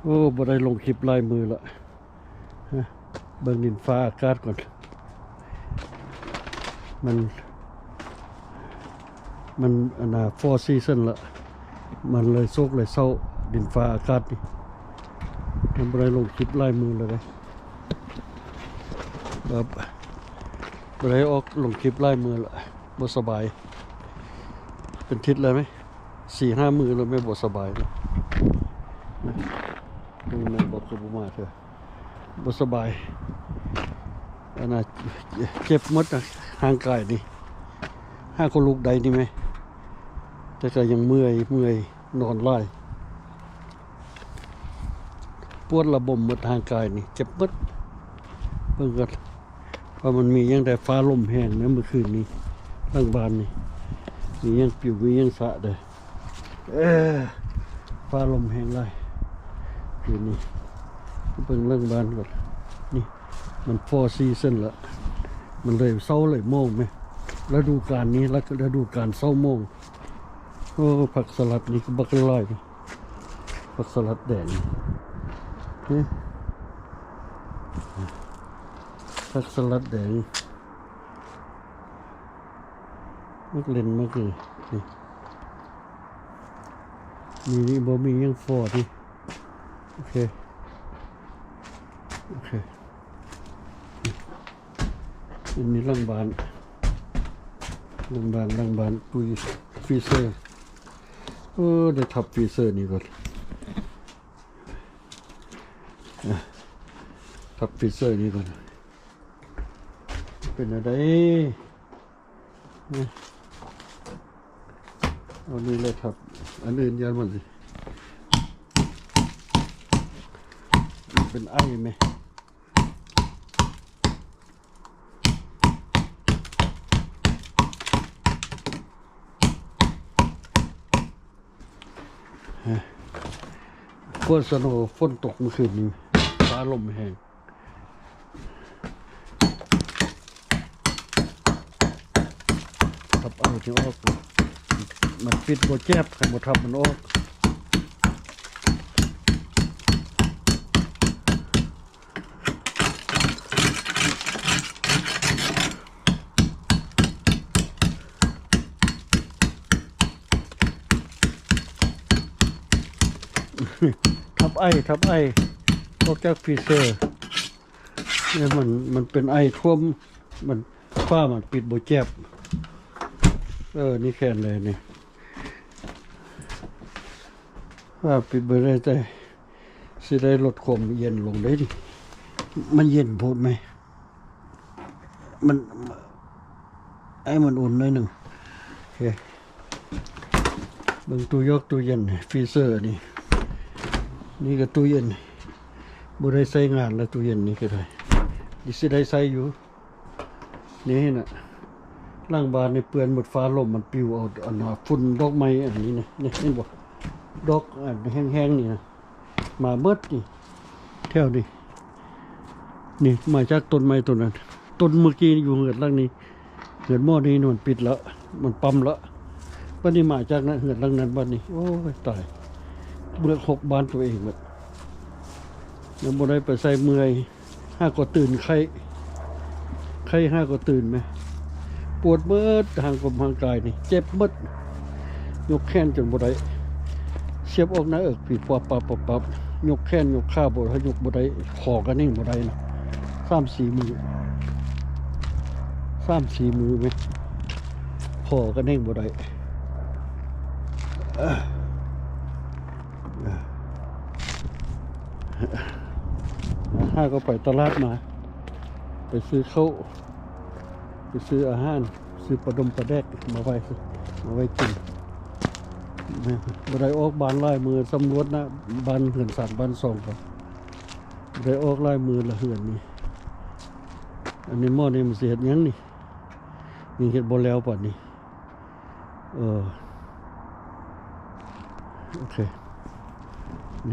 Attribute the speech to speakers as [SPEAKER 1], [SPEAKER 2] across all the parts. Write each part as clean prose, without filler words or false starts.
[SPEAKER 1] โอ้บ่ได้ลงคลิปลายมือละเบิ่งดินฟ้าอากาศก่อนมันอันน่ะ4 ซีซั่นละมันเลยโซกเลยเศร้าดินฟ้าอากาศนี่มันบ่ได้ลงคลิปลายมือเลยแบบบ่ได้ออกลงคลิปลายมือละบ่สบายเป็นทิศเลยไหม4-5 มือแล้วไม่บ่สบายนะมันบอกคือบ่มาเถอะบ่สบายอันน่ะเจ็บหมดนะร่างกายนี่ห้าคนลูกใดนี่ไหมแต่ก็ยังเมื่อยนอนไล่ปวดระบมหมดทางกายนี่เจ็บหมดเพิ่งกันเพราะมันมียังแต่ฟ้าลมแห้งนะเมื่อคืนนี้ร่างบานนี่มียังปิวมียังสะเด้ฟ้าลมแห้งไล่คืนนี้เพิ่งเรื่องบานก่อนนี่มัน4 ซีซั่นละมันเลยเศร้าเลยโมงไหมฤดูกาลนี้แล้วฤดูกาลเศร้าโมงโอ้ผักสลัดนี่ก็บักลอยผักสลัดแดงนี่ผักสลัดแดงมักเล่นมากเลยนี่บ่มียังฟอดนี่โอเคอันนี้ร่างบานปุยฟรีเซอร์ได้ทับฟรีเซอร์นี่ก่อนทับฟรีเซอร์นี่ก่อนเป็นอะไรเอานี่เลยทับอันอื่นยันหมดเลยเป็นไอ้ไหมฝนสโนฝนตกเมื่อคืนนี้ฟ้าลมแห้งทับเอาที่ออกมันปิดโบแจ็บใครมาทับมันออกทับไอออกจากฟรีเซอร์เนี่ยมันเป็นไอท่วมมันฝ้ามันปิดโบแจ็บนี่แค่เลยนี่ว่าปิดไปได้แต่สิได้ลดความเย็นลงได้ดิมันเย็นพูดไหมมันมันอุ่นหน่อยหนึ่งโอเคเบิ่งตู้ยกตู้เย็นฟรีเซอร์นี่ก็ตู้เย็นบ่ได้ใช้งานแล้วตู้เย็นนี่ก็ได้ดิสิได้ใช้อยู่นี่น่ะร่างบานในเปื้อนหมดฟ้าลมมันปิวเอาอันฝุ่นดอกไม้อันนี้นะนี่เห็นบ่ดอกอันแห้งๆนี่นะมาเบิดนี่แถวนี่มาจากต้นไม้ต้นนั้นต้นเมื่อกี้อยู่เหือดล่างนี้เหือดหม้อนี้มันปิดแล้วมันปั๊มแล้วบัดนี้มาจากนั้นเหือดล่างนั้นบัดนี้โอ้ยตายเบื่อ6 บ้านตัวเองหมดแล้วบ่ได้ไปใส่เมื่อยห้าก็ตื่นไข้ห้าก็ตื่นไหมปวดเบิดทางกายกายนี่เจ็บเบิดยกแขนจนบ่ได้เสียบออกหน้าอกปีปับยกแขนยกขาบ่ได้ยกบ่ได้ขอกันนิ่งบ่ได้นะ3-4 มือไหมขอกันนิ่งบ่ได้ห้าก็ไปตลาดมาไปซื้อข้าวไปซื้ออาหารซื้อปลาดมปลาแดกมาไว้กินบ่ได้ออกบ้านลายมือสำรวจนะบ้านเหือน3 บ้าน2ครับบ่ได้ออกลายมือละเหือนนี่อันนี้หม้อนี่มันสิเฮ็ดหยังนี่มีเฮ็ดบ่แล้วป่านนี้โอเค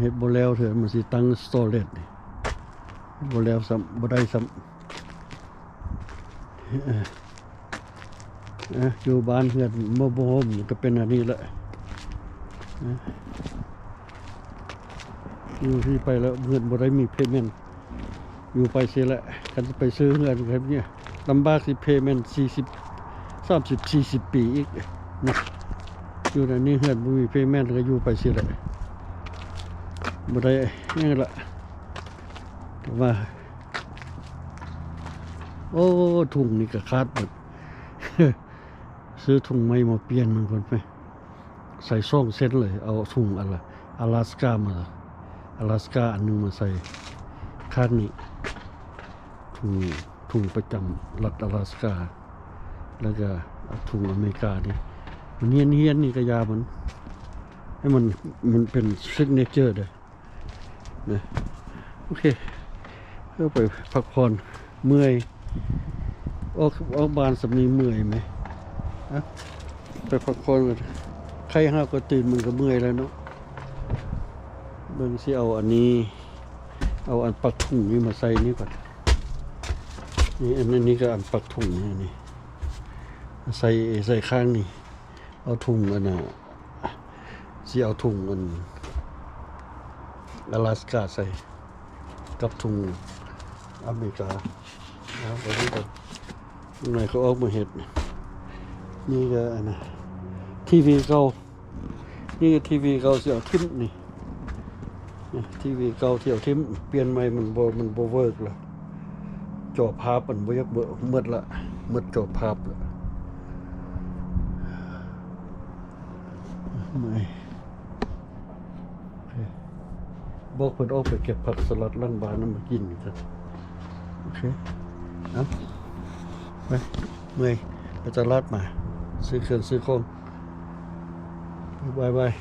[SPEAKER 1] เฮ็ดบ่แล้วเถอะมันสิตั้งสโตเรจนี่บ่แล้วซ้ำบ่ได้ซ้ำอยู่บ้านเฮือนบ่โฮมก็เป็นอันนี้แหละ อยู่ที่ไปแล้วเงินบ่ได้มีเพย์เมนต์อยู่ไปเสียแหละกันจะไปซื้อเงินครับเนี่ยลำบากสิเพย์เมนต์40 ปีอีกนะอยู่ในนี้เงินบ่มีเพย์เมนต์ก็อยู่ไปเสียแหละบ่ได้ยังละแต่ว่าโอ้ถุงนี่ก็ขาดหมด ซื้อถุงใหม่มาเปลี่ยนมันคนไปใส่ซ่องเส้นเลยเอาถุงอะไรอลาสก้ามาอลาสก้าอันนึงมาใส่ข้างนี้ถุงประจำรัฐอลาสก้าแล้วก็ถุงอเมริกานี่มันเฮี้ยนนี่ก็ยามันให้มันเป็นซิกเนเจอร์เลยนะโอเคเพื่อไปพักผ่อนเมื่อยออกบานสำนีเมื่อยไหมไปพักผ่อนกันใครห้าก็ตื่นมันก็เมื่อยแล้วเนาะเบิ่งสิเอาอันนี้เอาอันปักถุงนี่มาใส่นี่ก่อนนี่อันนี้ก็อันปักถุงนี่ใส่ข้างนี่เอาถุงอันน่ะสิเอาถุงอันอลาสก้าใส่กับถุงอเมริกาแล้วไปนี่ก่อนหน่อยเขาออกมาเห็ดนี่ก็อันน่ะทีวีเก่านี่ก็ทีวีเก่าเสียวทิมนี่ทีวีเก่าเสียวทิมเปลี่ยนใหม่มันบ่เวิร์กละจอภาพมันบ่ยักเบิดมืดละมืดจอภาพละไม่บอกเพิ่นออกไปเก็บผักสลัดล้างบานน้ำมากินกันโอเคเอาไปเมื่อยไปตลาดมาซื้อเครื่องซื้อของบาย